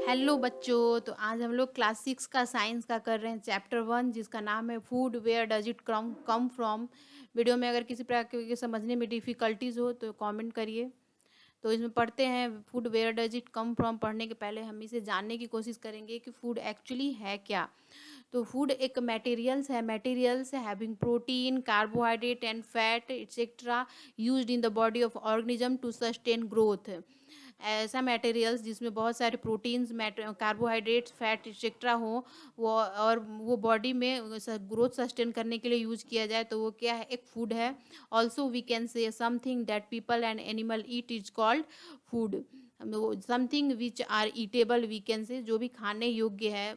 Hello बच्चों, तो आज हम लोग क्लास 6 का साइंस का कर रहे हैं चैप्टर 1, जिसका नाम है food, where does it come from. Video में अगर किसी प्रकार के समझने में डिफ़िकल्टीज हो तो कमेंट करिए। तो इसमें पढ़ते हैं food, where does it come from. पढ़ने के पहले हम इसे जानने की कोशिश करेंगे कि फूड एक्चुअली है क्या। तो फूड एक materials having protein, carbohydrate and fat etcetera used in the body of organism to sustain growth. ऐसा मटेरियल्स जिसमें बहुत सारे प्रोटीन्स, कार्बोहाइड्रेट्स, फैट एक्सेट्रा हो, वो और वो बॉडी में ग्रोथ सस्टेन करने के लिए यूज किया जाए, तो वो क्या है, एक फूड है। Also we can say something that people and animal eat is called food. Something which are eatable, we can say जो भी खाने योग्य है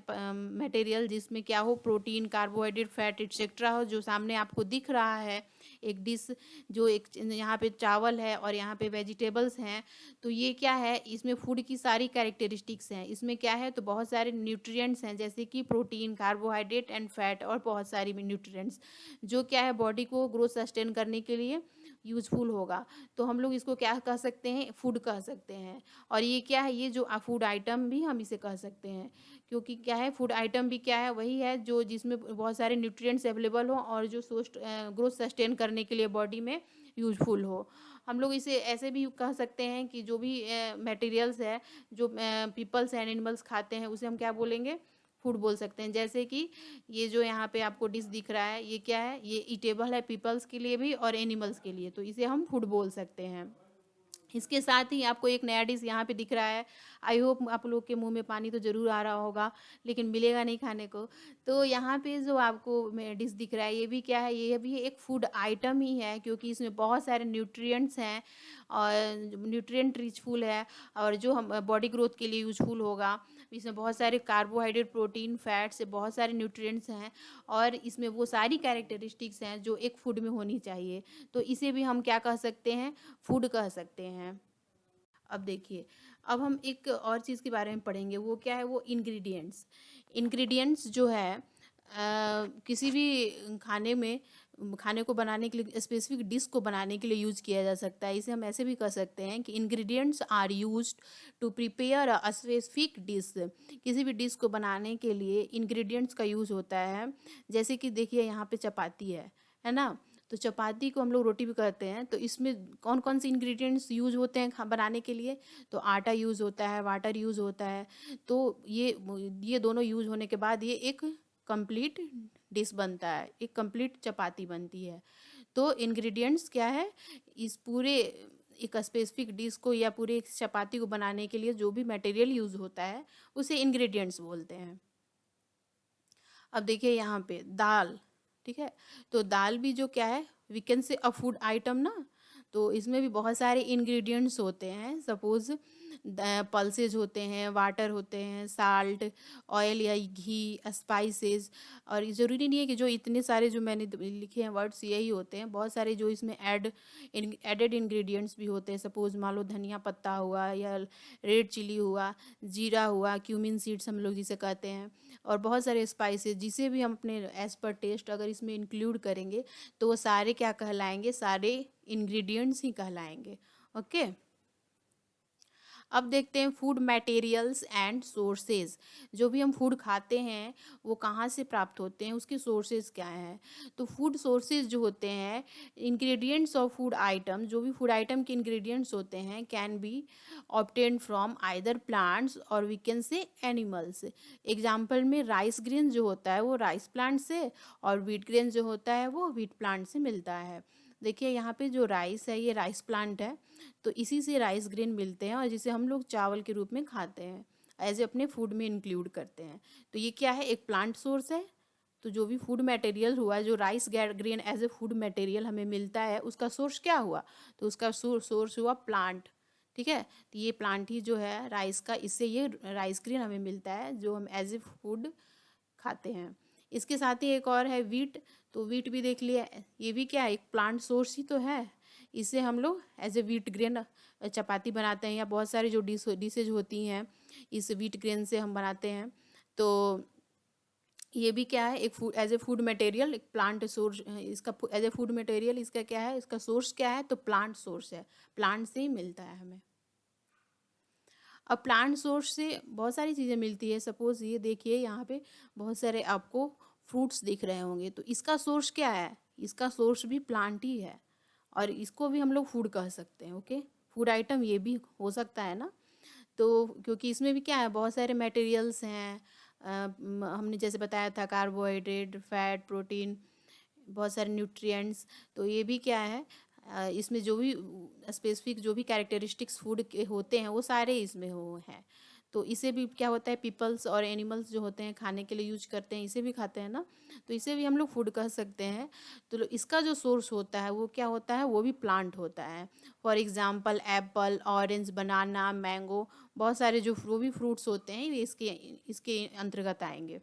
मटेरियल, जिसमें क्या हो, प्रोटीन, कार्बोहाइड्रेट, फैट एक्सेट्रा हो, जो सामने आपको दिख रहा है एक डिश, जो एक यहाँ पे चावल है और यहाँ पे वेजिटेबल्स हैं। तो ये क्या है, इसमें फूड की सारी कैरेक्टरिस्टिक्स हैं। इसमें क्या है, तो बहुत सारे न्यूट्रिएंट्स हैं, जैसे कि प्रोटीन, कार्बोहाइड्रेट एंड फैट, और बहुत सारी न्यूट्रिएंट्स जो क्या है, बॉडी को ग्रोथ सस्टेन करने के लिए यूजफुल होगा। तो हम लोग इसको क्या कह सकते हैं, फूड कह सकते हैं। और ये क्या है, ये जो फूड आइटम भी हम इसे कह सकते हैं, क्योंकि क्या है, फूड आइटम भी क्या है, वही है जो जिसमें बहुत सारे न्यूट्रिएंट्स अवेलेबल हो और जो ग्रोथ सस्टेन करने के लिए बॉडी में यूजफुल हो। हम लोग इसे ऐसे भी कह सकते हैं कि जो भी मटेरियल्स है, जो पीपल्स एंड एनिमल्स खाते हैं, उसे हम क्या बोलेंगे, फूड बोल सकते हैं। जैसे कि ये जो यहाँ पे आपको डिश दिख रहा है, ये क्या है, ये ईटेबल है पीपल्स के लिए भी और एनिमल्स के लिए, तो इसे हम फूड बोल सकते हैं। इसके साथ ही आपको एक नया डिश यहाँ पे दिख रहा है। आई होप आप लोग के मुंह में पानी तो ज़रूर आ रहा होगा, लेकिन मिलेगा नहीं खाने को। तो यहाँ पे जो आपको डिश दिख रहा है, ये भी क्या है, ये भी एक फूड आइटम ही है, क्योंकि इसमें बहुत सारे न्यूट्रिएंट्स हैं और न्यूट्रिएंट रिचफुल है, और जो हम बॉडी ग्रोथ के लिए यूजफुल होगा। इसमें बहुत सारे कार्बोहाइड्रेट, प्रोटीन, फैट से बहुत सारे न्यूट्रिएंट्स हैं, और इसमें वो सारी कैरेक्टरिस्टिक्स हैं जो एक फूड में होनी चाहिए। तो इसे भी हम क्या कह सकते हैं, फूड कह सकते हैं। अब देखिए, अब हम एक और चीज़ के बारे में पढ़ेंगे, वो क्या है, वो इंग्रेडिएंट्स। इंग्रेडिएंट्स जो है किसी भी खाने को बनाने के लिए, स्पेसिफिक डिश को बनाने के लिए यूज़ किया जा सकता है। इसे हम ऐसे भी कह सकते हैं कि ingredients are used to prepare a specific dish. किसी भी डिश को बनाने के लिए इंग्रेडिएंट्स का यूज़ होता है। जैसे कि देखिए, यहाँ पे चपाती है ना। तो चपाती को हम लोग रोटी भी कहते हैं। तो इसमें कौन कौन से इंग्रेडिएंट्स यूज होते हैं बनाने के लिए, तो आटा यूज़ होता है, वाटर यूज़ होता है। तो ये दोनों यूज होने के बाद ये एक कंप्लीट डिश बनता है, एक कंप्लीट चपाती बनती है। तो इंग्रेडिएंट्स क्या है, इस पूरे एक स्पेसिफिक डिश को या पूरे एक चपाती को बनाने के लिए जो भी मटेरियल यूज़ होता है, उसे इंग्रेडिएंट्स बोलते हैं। अब देखिए यहाँ पे दाल, ठीक है। तो दाल भी जो क्या है, वी कैन से अ फूड आइटम ना। तो इसमें भी बहुत सारे इंग्रेडिएंट्स होते हैं। सपोज पल्सेज होते हैं, वाटर होते हैं, साल्ट, ऑयल या घी, स्पाइसेस। और ये ज़रूरी नहीं है कि जो इतने सारे जो मैंने लिखे हैं वर्ड्स यही होते हैं, बहुत सारे जो इसमें एडेड इंग्रेडिएंट्स भी होते हैं। सपोज मान लो धनिया पत्ता हुआ, या रेड चिली हुआ, जीरा हुआ, क्यूमिन सीड्स हम लोग जिसे कहते हैं, और बहुत सारे स्पाइसेस, जिसे भी हम अपने एज पर टेस्ट अगर इसमें इंक्लूड करेंगे, तो वो सारे क्या कहलाएंगे, सारे इंग्रेडिएंट्स ही कहलाएंगे। ओके। अब देखते हैं फूड मटेरियल्स एंड सोर्सेज। जो भी हम फूड खाते हैं वो कहाँ से प्राप्त होते हैं, उसके सोर्सेज क्या हैं। तो फूड सोर्सेज जो होते हैं, इंग्रेडिएंट्स ऑफ फूड आइटम, जो भी फूड आइटम के इंग्रेडिएंट्स होते हैं, can be obtain from either plants और we can say animals. Example में राइस ग्रेन जो होता है वो राइस प्लांट से, और व्हीट ग्रेन जो होता है वो व्हीट प्लांट से मिलता है। देखिए यहाँ पे जो राइस है, ये राइस प्लांट है, तो इसी से राइस ग्रेन मिलते हैं, और जिसे हम लोग चावल के रूप में खाते हैं, एज ए अपने फूड में इंक्लूड करते हैं। तो ये क्या है, एक प्लांट सोर्स है। तो जो भी फूड मटेरियल हुआ, जो rice grain as a food material हमें मिलता है, उसका सोर्स क्या हुआ, तो उसका सोर्स हुआ प्लांट। ठीक है। तो ये प्लांट ही जो है राइस का, इससे ये राइस ग्रेन हमें मिलता है जो हम एज ए फूड खाते हैं। इसके साथ ही एक और है वीट। तो वीट भी देख लिया, ये भी क्या है, एक प्लांट सोर्स ही तो है। इसे हम लोग एज ए वीट ग्रेन चपाती बनाते हैं, या बहुत सारी जो डिशेज होती हैं इस वीट ग्रेन से हम बनाते हैं। तो ये भी क्या है, एक food as a food material, एक प्लांट सोर्स, इसका एज ए फूड मटेरियल इसका क्या है, इसका सोर्स क्या है, तो प्लांट सोर्स है, प्लांट से ही मिलता है हमें। अब प्लांट सोर्स से बहुत सारी चीज़ें मिलती है। सपोज ये देखिए यहाँ पे बहुत सारे आपको फ्रूट्स दिख रहे होंगे, तो इसका सोर्स क्या है, इसका सोर्स भी प्लांट ही है, और इसको भी हम लोग फूड कह सकते हैं। ओके, फूड आइटम ये भी हो सकता है ना। तो क्योंकि इसमें भी क्या है, बहुत सारे मटेरियल्स हैं, हमने जैसे बताया था कार्बोहाइड्रेट, फैट, प्रोटीन, बहुत सारे न्यूट्रिएंट्स। तो ये भी क्या है, इसमें जो भी स्पेसिफिक जो भी कैरेक्टरिस्टिक्स फूड के होते हैं वो सारे इसमें हो हैं। तो इसे भी क्या होता है, पीपल्स और एनिमल्स जो होते हैं खाने के लिए यूज करते हैं, इसे भी खाते हैं ना, तो इसे भी हम लोग फूड कह सकते हैं। तो इसका जो सोर्स होता है वो क्या होता है, वो भी प्लांट होता है। For example Apple, orange, banana, mango, बहुत सारे जो भी फ्रूट्स होते हैं ये इसके इसके अंतर्गत आएंगे।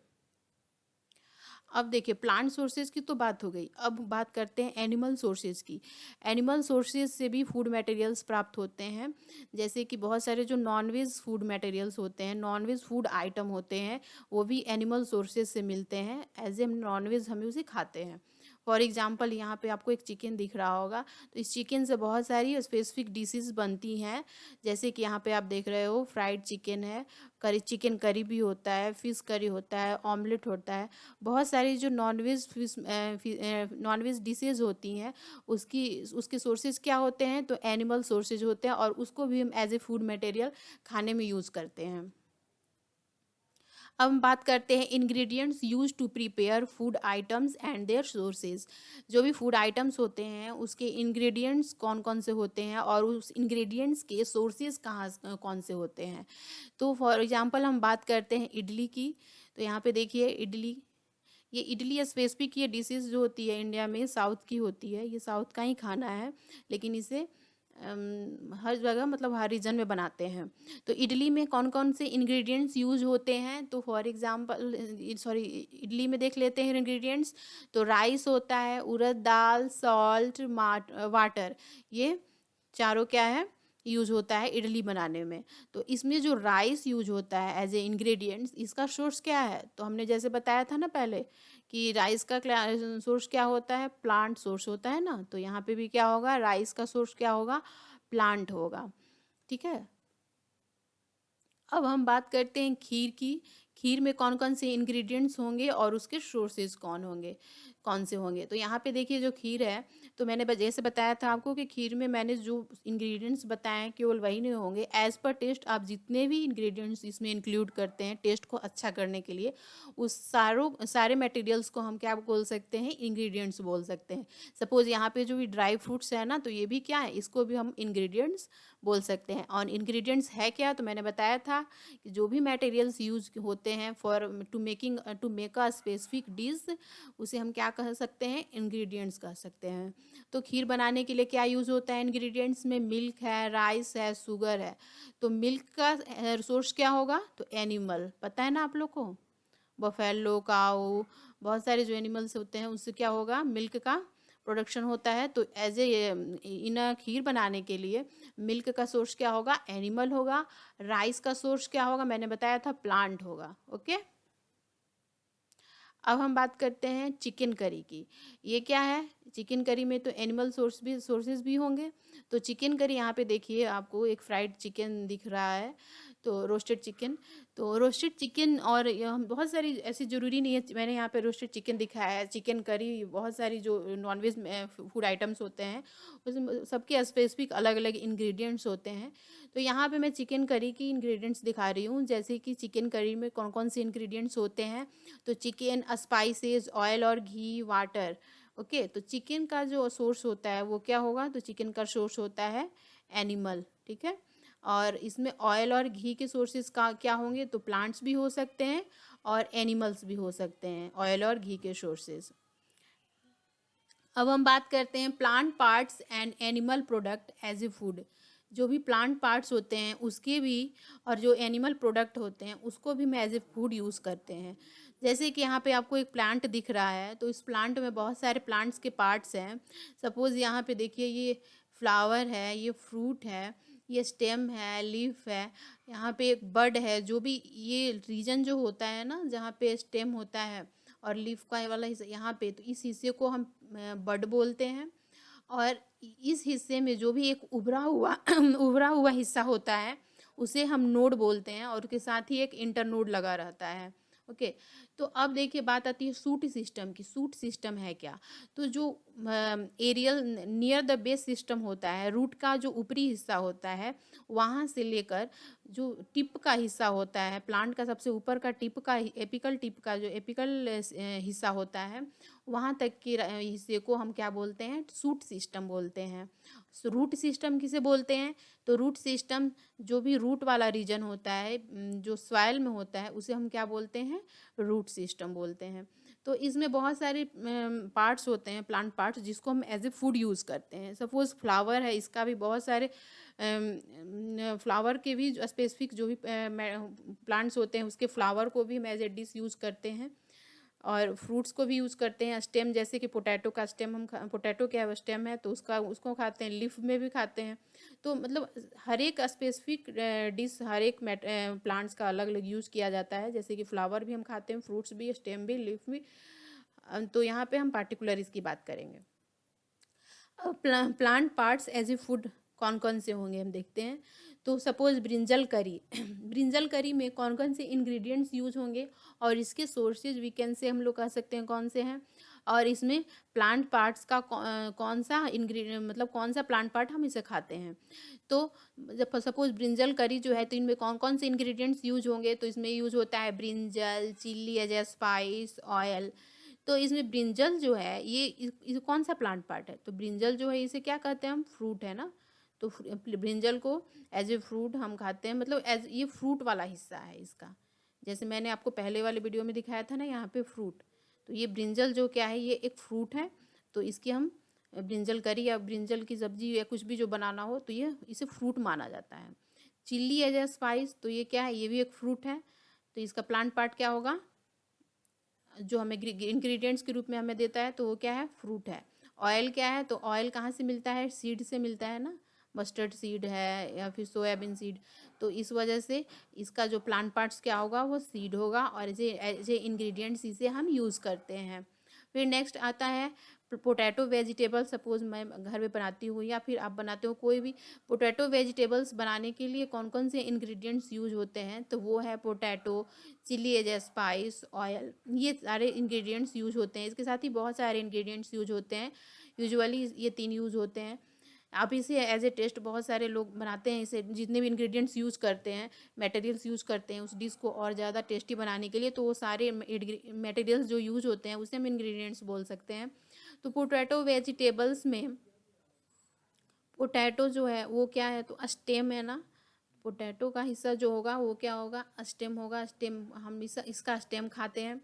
अब देखिए प्लांट सोर्सेज की तो बात हो गई, अब बात करते हैं एनिमल सोर्सेज की। एनिमल सोर्सेज से भी फूड मटेरियल्स प्राप्त होते हैं, जैसे कि बहुत सारे जो नॉनवेज फूड मटेरियल्स होते हैं, नॉनवेज फूड आइटम होते हैं, वो भी एनिमल सोर्सेज से मिलते हैं। एज ए नॉनवेज हम उसे खाते हैं। फॉर एग्जांपल यहाँ पे आपको एक चिकन दिख रहा होगा, तो इस चिकन से बहुत सारी स्पेसिफिक डिशेस बनती हैं। जैसे कि यहाँ पे आप देख रहे हो फ्राइड चिकन है, करी चिकन करी भी होता है, फिश करी होता है, ऑमलेट होता है। बहुत सारी जो नॉनवेज फिश नॉनवेज डिशेज होती हैं उसकी उसके सोर्सेज क्या होते हैं, तो एनिमल सोर्सेज होते हैं, और उसको भी हम एज ए फूड मटेरियल खाने में यूज़ करते हैं। अब हम बात करते हैं ingredients use to prepare food items and their sources. जो भी फूड आइटम्स होते हैं उसके इंग्रेडिएंट्स कौन कौन से होते हैं, और उस इंग्रेडिएंट्स के सोर्सेज कौन से होते हैं। तो फॉर एग्जांपल हम बात करते हैं इडली की। तो यहाँ पे देखिए इडली, ये इडली स्पेसिफिक ये डिशेज जो होती है इंडिया में साउथ की होती है, ये साउथ का ही खाना है, लेकिन इसे हर जगह मतलब हर रीजन में बनाते हैं। तो इडली में कौन कौन से इंग्रेडिएंट्स यूज होते हैं, तो फॉर एग्जांपल सॉरी इडली में देख लेते हैं इंग्रेडिएंट्स। तो राइस होता है, उड़द दाल, सॉल्ट, वाटर, ये चारों क्या है, यूज होता है इडली बनाने में। तो इसमें जो राइस यूज होता है एज ए इंग्रेडिएंट्स, इसका सोर्स क्या है, तो हमने जैसे बताया था ना पहले कि राइस का सोर्स क्या होता है, प्लांट सोर्स होता है ना। तो यहाँ पे भी क्या होगा, राइस का सोर्स क्या होगा, प्लांट होगा। ठीक है। अब हम बात करते हैं खीर की। खीर में कौन कौन से इंग्रेडिएंट्स होंगे और उसके सोर्सेज कौन से होंगे। तो यहाँ पे देखिए जो खीर है, तो मैंने जैसे बताया था आपको कि खीर में मैंने जो इंग्रेडिएंट्स बताए हैं केवल वही नहीं होंगे, एज पर टेस्ट आप जितने भी इंग्रेडिएंट्स इसमें इंक्लूड करते हैं टेस्ट को अच्छा करने के लिए, उस सारे मटेरियल्स को हम क्या बोल सकते हैं, इंग्रेडिएंट्स बोल सकते हैं। सपोज यहाँ पे जो भी ड्राई फ्रूट्स है ना, तो ये भी क्या है, इसको भी हम इंग्रेडिएंट्स बोल सकते हैं। और इंग्रेडिएंट्स है क्या, तो मैंने बताया था कि जो भी मटेरियल्स यूज होते हैं for to make a specific dish, उसे हम क्या कह सकते हैं, इंग्रेडिएंट्स कह सकते हैं। तो खीर बनाने के लिए क्या यूज़ होता है इंग्रेडिएंट्स में, मिल्क है, राइस है, शुगर है। तो मिल्क का सोर्स क्या होगा, तो एनिमल, पता है ना आप लोग को, बफेलो, काऊ, बहुत सारे जो एनिमल्स होते हैं उससे क्या होगा, मिल्क का प्रोडक्शन होता है। तो एज ए इन खीर बनाने के लिए मिल्क का सोर्स क्या होगा, एनिमल होगा। राइस का सोर्स क्या होगा, मैंने बताया था प्लांट होगा। ओके। अब हम बात करते हैं चिकन करी की। ये क्या है, चिकन करी में तो एनिमल सोर्सेज भी होंगे। तो चिकन करी यहाँ पे देखिए आपको एक फ्राइड चिकन दिख रहा है, तो रोस्टेड चिकन। तो रोस्टेड चिकन, और हम बहुत सारी ऐसी ज़रूरी नहीं है, मैंने यहाँ पे रोस्टेड चिकन दिखाया है, चिकन करी, बहुत सारी जो नॉनवेज फूड आइटम्स होते हैं उसमें सबके स्पेसिफिक अलग अलग इंग्रेडिएंट्स होते हैं। तो यहाँ पे मैं चिकन करी की इंग्रेडिएंट्स दिखा रही हूँ, जैसे कि चिकन करी में कौन कौन से इंग्रेडिएंट्स होते हैं। तो चिकन, स्पाइसेस, ऑयल और घी, वाटर। ओके। तो चिकन का जो सोर्स होता है वो क्या होगा, तो चिकन का सोर्स होता है एनिमल। ठीक है। और इसमें ऑयल और घी के सोर्सेज का क्या होंगे, तो प्लांट्स भी हो सकते हैं और एनिमल्स भी हो सकते हैं, ऑयल और घी के सोर्सेज। अब हम बात करते हैं plant parts and animal product as a food. जो भी प्लांट पार्ट्स होते हैं उसके भी, और जो एनिमल प्रोडक्ट होते हैं उसको भी हम एज ए फूड यूज़ करते हैं। जैसे कि यहाँ पे आपको एक प्लांट दिख रहा है, तो इस प्लांट में बहुत सारे प्लांट्स के पार्ट्स हैं। सपोज़ यहाँ पे देखिए ये फ्लावर है, ये फ्रूट है, ये स्टेम है, लीफ है, यहाँ पे एक बड है। जो भी ये रीजन जो होता है ना जहाँ पे स्टेम होता है, और लीफ का वाला हिस्सा यहाँ पे, तो इस हिस्से को हम बड बोलते हैं। और इस हिस्से में जो भी एक उभरा हुआ उभरा हुआ हिस्सा होता है उसे हम नोड बोलते हैं, और उसके साथ ही एक इंटरनोड लगा रहता है। ओके, तो अब देखिए बात आती है सूट सिस्टम की। सूट सिस्टम है क्या? तो जो aerial near the base system होता है, रूट का जो ऊपरी हिस्सा होता है, वहाँ से लेकर जो टिप का हिस्सा होता है, प्लांट का सबसे ऊपर का टिप का, एपिकल टिप का जो एपिकल हिस्सा होता है, वहाँ तक के हिस्से को हम क्या बोलते हैं? सूट सिस्टम बोलते हैं। रूट सिस्टम किसे बोलते हैं? तो रूट सिस्टम जो भी रूट वाला रीजन होता है, जो सॉइल में होता है, उसे हम क्या बोलते हैं? रूट सिस्टम बोलते हैं। तो इसमें बहुत सारे पार्ट्स होते हैं, प्लांट पार्ट्स, जिसको हम एज ए फूड यूज़ करते हैं। सपोज फ्लावर है, इसका भी बहुत सारे फ्लावर के भी स्पेसिफिक जो भी प्लांट्स होते हैं, उसके फ्लावर को भी हम एज ए डिश यूज़ करते हैं। और फ्रूट्स को भी यूज़ करते हैं। स्टेम, जैसे कि पोटैटो का स्टेम पोटैटो क्या है, वो स्टेम है, तो उसको खाते हैं, लीफ में भी खाते हैं। तो मतलब हर एक स्पेसिफिक डिश, हर एक प्लांट्स का अलग अलग यूज़ किया जाता है। जैसे कि फ्लावर भी हम खाते हैं, फ्रूट्स भी, स्टेम भी, लीफ भी। तो यहाँ पे हम पार्टिकुलर इसकी बात करेंगे। Plant parts as a food कौन कौन से होंगे हम देखते हैं। तो सपोज ब्रिंजल करी ब्रिंजल करी में कौन कौन से इंग्रेडिएंट्स यूज होंगे, और इसके सोर्सेज वीकेंड से हम लोग कह सकते हैं कौन से हैं, और इसमें प्लांट पार्ट्स का कौन सा इंग्रेडिएंट, मतलब कौन सा प्लांट पार्ट हम इसे खाते हैं। तो जब सपोज ब्रिंजल करी जो है, तो इनमें कौन कौन से इंग्रेडिएंट्स यूज होंगे, तो इसमें यूज होता है brinjal, chilli as a spice, oil. तो इसमें ब्रिंजल जो है ये कौन सा प्लांट पार्ट है? तो ब्रिंजल जो है इसे क्या कहते हैं हम? फ्रूट है ना। तो ब्रिंजल को एज ए फ्रूट हम खाते हैं, मतलब एज ये फ्रूट वाला हिस्सा है इसका। जैसे मैंने आपको पहले वाले वीडियो में दिखाया था ना, यहाँ पे फ्रूट। तो ये ब्रिंजल जो क्या है, ये एक फ्रूट है। तो इसकी हम ब्रिंजल करी या ब्रिंजल की सब्जी या कुछ भी जो बनाना हो, तो ये इसे फ्रूट माना जाता है। चिल्ली एज ए स्पाइस, तो ये क्या है? ये भी एक फ्रूट है। तो इसका प्लांट पार्ट क्या होगा जो हमें इंग्रेडिएंट्स के रूप में हमें देता है? तो वो क्या है? फ्रूट है। ऑयल क्या है? तो ऑयल कहाँ से मिलता है? सीड से मिलता है ना। मस्टर्ड सीड है या फिर सोयाबीन सीड। तो इस वजह से इसका जो प्लांट पार्ट्स क्या होगा, वो सीड होगा, और ऐसे इंग्रेडिएंट्स इसे हम यूज़ करते हैं। फिर नेक्स्ट आता है पोटैटो वेजिटेबल। सपोज मैं घर में बनाती हूँ या फिर आप बनाते हो कोई भी, पोटैटो वेजिटेबल्स बनाने के लिए कौन कौन से इंग्रेडिएंट्स यूज होते हैं? तो वो है potato, chilli as a spice, oil. ये सारे इंग्रेडिएंट्स यूज होते हैं। इसके साथ ही बहुत सारे इंग्रेडिएंट्स यूज होते हैं। यूजुअली ये 3 यूज होते हैं। आप इसे एज ए टेस्ट बहुत सारे लोग बनाते हैं, इसे जितने भी इंग्रेडिएंट्स यूज़ करते हैं, मटेरियल्स यूज़ करते हैं उस डिश को और ज़्यादा टेस्टी बनाने के लिए, तो वो सारे मटेरियल्स जो यूज होते हैं उसे हम इंग्रेडिएंट्स बोल सकते हैं। तो पोटैटो वेजिटेबल्स में पोटैटो जो है वो क्या है? तो स्टेम है ना। पोटैटो का हिस्सा जो होगा वो क्या होगा? स्टेम होगा। स्टेम हम इसका स्टेम खाते हैं।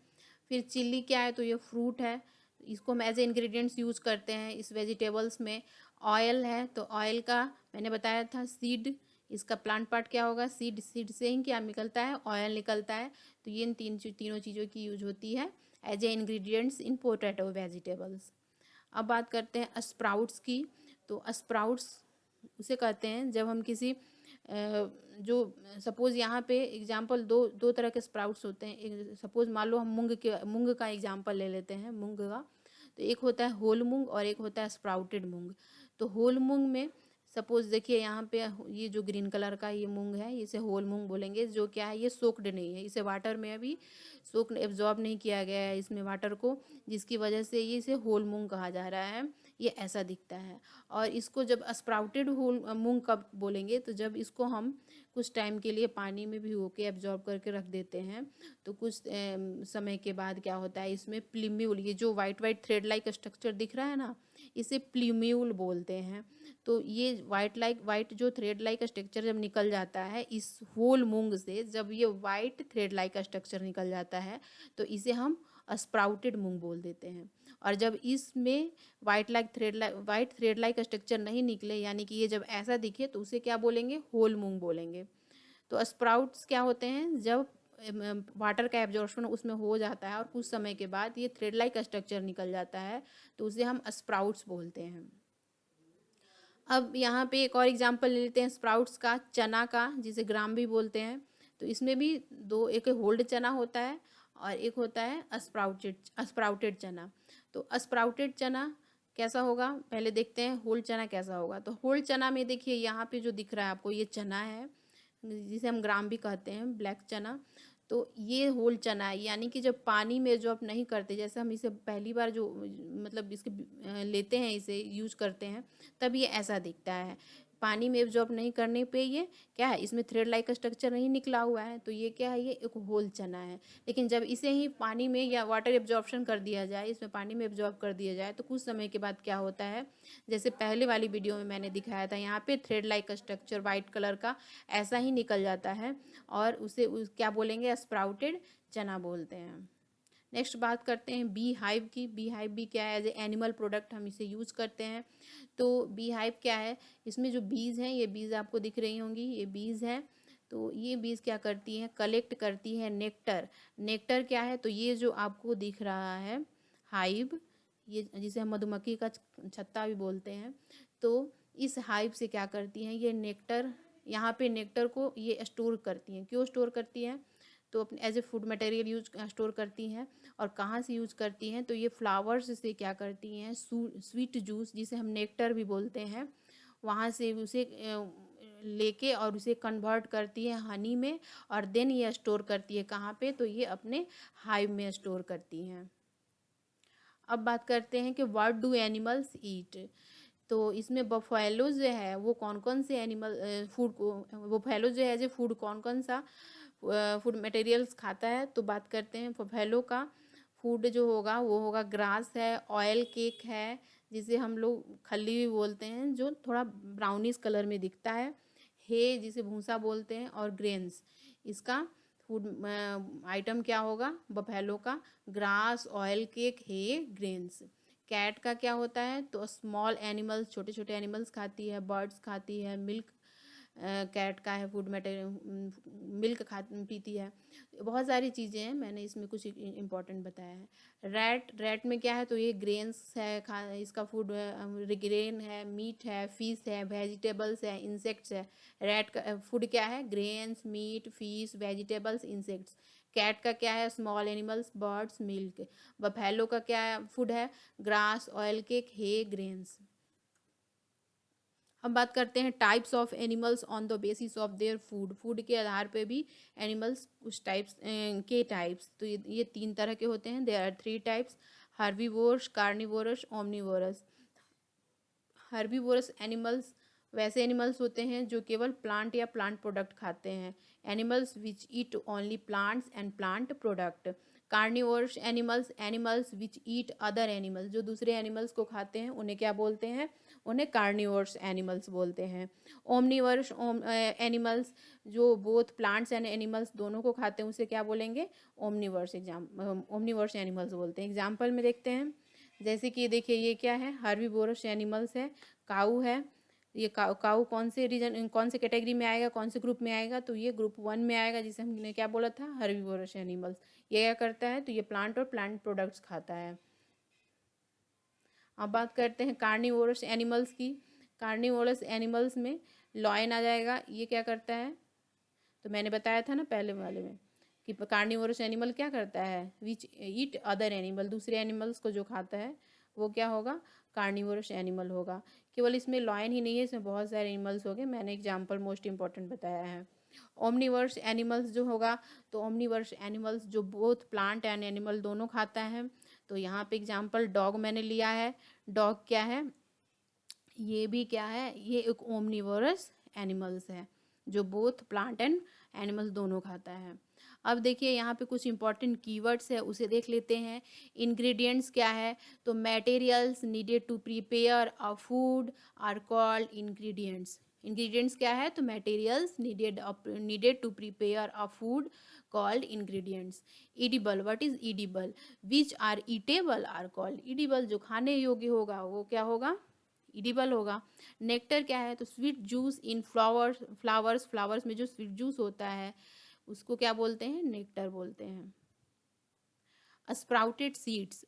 फिर चिल्ली क्या है? तो ये फ्रूट है, इसको हम एज ए इंग्रेडिएंट्स यूज़ करते हैं इस वेजिटेबल्स में। ऑयल है, तो ऑयल का मैंने बताया था सीड। इसका प्लांट पार्ट क्या होगा? सीड। सीड से ही क्या निकलता है? ऑयल निकलता है। तो ये इन तीनों चीज़ों की यूज होती है as a ingredients in potato vegetables. अब बात करते हैं स्प्राउट्स की। तो स्प्राउट्स उसे कहते हैं जब हम किसी जो सपोज़ यहाँ पे एग्जांपल दो तरह के स्प्राउट्स होते हैं। एक सपोज़ मान लो हम मूंग का एग्जांपल ले लेते हैं, मूंग का। तो एक होता है होल मूंग और एक होता है स्प्राउटेड मूंग। तो होल मूंग में सपोज़ देखिए यहाँ पे ये जो ग्रीन कलर का ये मूंग है, इसे होल मूंग बोलेंगे। जो क्या है, ये सोक्ड नहीं है, इसे वाटर में अभी सोक एब्जॉर्ब नहीं किया गया है इसमें वाटर को, जिसकी वजह से ये इसे होल मूंग कहा जा रहा है। ये ऐसा दिखता है। और इसको जब स्प्राउटेड होल मूंग कब बोलेंगे? तो जब इसको हम कुछ टाइम के लिए पानी में भिगो के एब्जॉर्ब करके रख देते हैं, तो कुछ समय के बाद क्या होता है, इसमें प्ल्यूम्यूल, ये जो white white thread like structure दिख रहा है ना, इसे प्ल्यूम्यूल बोलते हैं। तो ये वाइट जो थ्रेड लाइक स्ट्रक्चर जब निकल जाता है इस होल मूंग से, जब ये वाइट थ्रेड लाइक स्ट्रक्चर निकल जाता है, तो इसे हम स्प्राउटेड मूंग बोल देते हैं। और जब इसमें वाइट थ्रेड लाइक स्ट्रक्चर नहीं निकले, यानी कि ये जब ऐसा दिखे, तो उसे क्या बोलेंगे? होल मूंग बोलेंगे। तो स्प्राउट्स क्या होते हैं? जब वाटर का एब्जॉर्प्शन उसमें हो जाता है और कुछ समय के बाद ये थ्रेड लाइक स्ट्रक्चर निकल जाता है, तो उसे हम स्प्राउट्स बोलते हैं। अब यहाँ पे एक और एग्जांपल ले लेते हैं स्प्राउट्स का, चना का, जिसे ग्राम भी बोलते हैं। तो इसमें भी एक होल्ड चना होता है और एक होता है स्प्राउटेड चना। तो स्प्राउटेड चना कैसा होगा, पहले देखते हैं होल चना कैसा होगा। तो होल चना में देखिए यहाँ पे जो दिख रहा है आपको, ये चना है जिसे हम ग्राम भी कहते हैं, ब्लैक चना। तो ये होल चना है, यानी कि जब पानी में जो आप नहीं करते, जैसे हम इसे पहली बार जो मतलब इसके लेते हैं, इसे यूज करते हैं, तब ये ऐसा दिखता है। पानी में एब्जॉर्ब नहीं करने पे ये क्या है, इसमें थ्रेड लाइक स्ट्रक्चर नहीं निकला हुआ है, तो ये क्या है, ये एक होल चना है। लेकिन जब इसे ही पानी में या वाटर एब्जॉर्प्शन कर दिया जाए, इसमें पानी में एब्जॉर्ब कर दिया जाए, तो कुछ समय के बाद क्या होता है, जैसे पहले वाली वीडियो में मैंने दिखाया था, यहाँ पे thread like structure white colour का ऐसा ही निकल जाता है, और उसे क्या बोलेंगे, स्प्राउटेड चना बोलते हैं। नेक्स्ट बात करते हैं बी हाइव की। बी हाइव भी क्या है, एज ए एनिमल प्रोडक्ट हम इसे यूज़ करते हैं। तो बी हाइव क्या है, इसमें जो बीज हैं, ये बीज आपको दिख रही होंगी, ये बीज हैं। तो ये बीज क्या करती हैं, कलेक्ट करती है नेक्टर। नेक्टर क्या है, तो ये जो आपको दिख रहा है हाइव, ये जिसे हम मधुमक्खी का छत्ता भी बोलते हैं, तो इस हाइव से क्या करती हैं, ये नेक्टर, यहाँ पे नेक्टर को ये स्टोर करती हैं। क्यों स्टोर करती हैं, तो अपने as a food material use store करती हैं। और कहाँ से यूज करती हैं, तो ये फ्लावर्स से क्या करती हैं, स्वीट जूस जिसे हम नेक्टर भी बोलते हैं, वहाँ से उसे लेके और उसे कन्वर्ट करती है हनी में, और देन ये स्टोर करती है कहाँ पे, तो ये अपने हाइव में स्टोर करती हैं। अब बात करते हैं कि व्हाट डू एनिमल्स ईट। तो इसमें बफेलो जो है वो कौन कौन से एनिमल फूड को, बफेलो जो है एज ए फूड कौन कौन सा फूड मटेरियल्स खाता है। तो बात करते हैं बफेलो का फूड जो होगा वो होगा ग्रास है, ऑयल केक है जिसे हम लोग खल्ली भी बोलते हैं, जो थोड़ा ब्राउनिश कलर में दिखता है, हे जिसे भूसा बोलते हैं, और ग्रेन्स। इसका फूड आइटम क्या होगा बफेलो का, grass, oil cake, hay, grains. Cat का क्या होता है, तो स्मॉल एनिमल्स, छोटे छोटे एनिमल्स खाती है, बर्ड्स खाती है, मिल्क कैट का है फूड मटेरियल, मिल्क खा पीती है। बहुत सारी चीज़ें हैं, मैंने इसमें कुछ इम्पोर्टेंट बताया है। रैट में क्या है, तो ये ग्रेन्स है, इसका फूड ग्रेन है, मीट है, फिश है, वेजिटेबल्स है, इंसेक्ट्स है। रैट का फूड क्या है, grains, meat, fish, vegetables, insects. Cat का क्या है, small animals, birds, milk. Buffalo का क्या फूड है, grass, oil cake, hay, grains. अब बात करते हैं types of animals on the basis of their food. Food के आधार पे भी एनिमल्स कुछ टाइप्स के टाइप्स, तो ये 3 तरह के होते हैं। There are 3 types, herbivorous, carnivorous, omnivorous. Herbivorous animals वैसे एनिमल्स होते हैं जो केवल प्लांट या प्लांट प्रोडक्ट खाते हैं। Animals which eat only plants and plant product. Carnivorous animals, animals which eat other animals, जो दूसरे एनिमल्स को खाते हैं उन्हें क्या बोलते हैं, उन्हें कार्निवोरस एनिमल्स बोलते हैं। ओमनीवोरस एनिमल्स, जो बोथ प्लांट्स एंड एनिमल्स दोनों को खाते हैं, उसे क्या बोलेंगे, ओमनीवोरस ओमनीवोरस एनिमल्स बोलते हैं। एग्जाम्पल में देखते हैं, जैसे कि देखिए ये क्या है, हर्बीवोरस एनिमल्स है, काऊ है। ये काऊ कौन से रीजन, कौन से कैटेगरी में आएगा, कौन से ग्रुप में आएगा, तो ये ग्रुप 1 में आएगा, जिसे हमने क्या बोला था, हर्बीवोरस एनिमल्स। ये क्या करता है, तो ये प्लांट और प्लांट प्रोडक्ट्स खाता है। अब बात करते हैं कार्निवोरस एनिमल्स की। कार्निवोरस एनिमल्स में लॉयन आ जाएगा। ये क्या करता है, तो मैंने बताया था ना पहले वाले में कि कार्निवोरस एनिमल क्या करता है, विच ईट अदर एनिमल, दूसरे एनिमल्स को जो खाता है वो क्या होगा, कार्निवोरस एनिमल होगा। केवल इसमें लॉयन ही नहीं है, इसमें बहुत सारे एनिमल्स हो गए, मैंने एग्जाम्पल मोस्ट इंपॉर्टेंट बताया है। ओमनीवर्स एनिमल्स जो होगा, तो ओमनीवर्स एनिमल्स जो बोथ प्लांट एंड एनिमल दोनों खाता है। तो यहाँ पे एग्जाम्पल डॉग मैंने लिया है। डॉग क्या है, ये भी क्या है, ये एक ओमनीवोरस एनिमल्स है जो बोथ प्लांट एंड एनिमल्स दोनों खाता है। अब देखिए यहाँ पे कुछ इंपॉर्टेंट कीवर्ड्स है, उसे देख लेते हैं। इंग्रेडिएंट्स क्या है, तो materials needed to prepare a food are called ingredients. Ingredients क्या है, तो materials needed to prepare a food called ingredients. Edible, what is edible, which are eatable are called edible, जो खाने योग्य होगा वो क्या होगा, इडिबल होगा। नेक्टर क्या है, तो स्वीट जूस इन फ्लावर्स में जो स्वीट जूस होता है उसको क्या बोलते हैं, नेक्टर बोलते हैं। Sprouted seeds,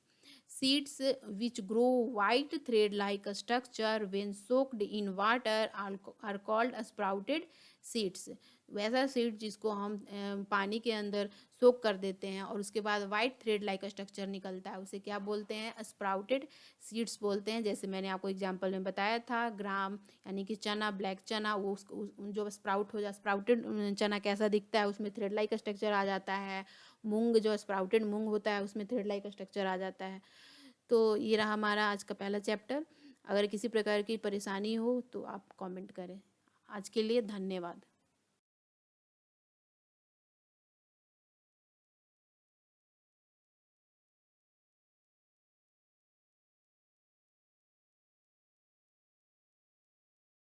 Seeds which grow white thread-like structure when soaked in water are called sprouted seeds. वैसा सीड जिसको हम पानी के अंदर सोक कर देते हैं और उसके बाद वाइट थ्रेड लाइक स्ट्रक्चर निकलता है, उसे क्या बोलते हैं? स्प्राउटेड सीड्स बोलते हैं। जैसे मैंने आपको एग्जांपल में बताया था, ग्राम यानी कि चना, ब्लैक चना, वो जो स्प्राउट हो जा स्प्राउटेड चना कैसा दिखता है, उसमें थ्रेड लाइक स्ट्रक्चर आ जाता है। मूंग जो स्प्राउटेड मूंग होता है उसमें थ्रेड लाइक स्ट्रक्चर आ जाता है। तो ये रहा हमारा आज का पहला चैप्टर। अगर किसी प्रकार की परेशानी हो तो आप कमेंट करें। आज के लिए धन्यवाद।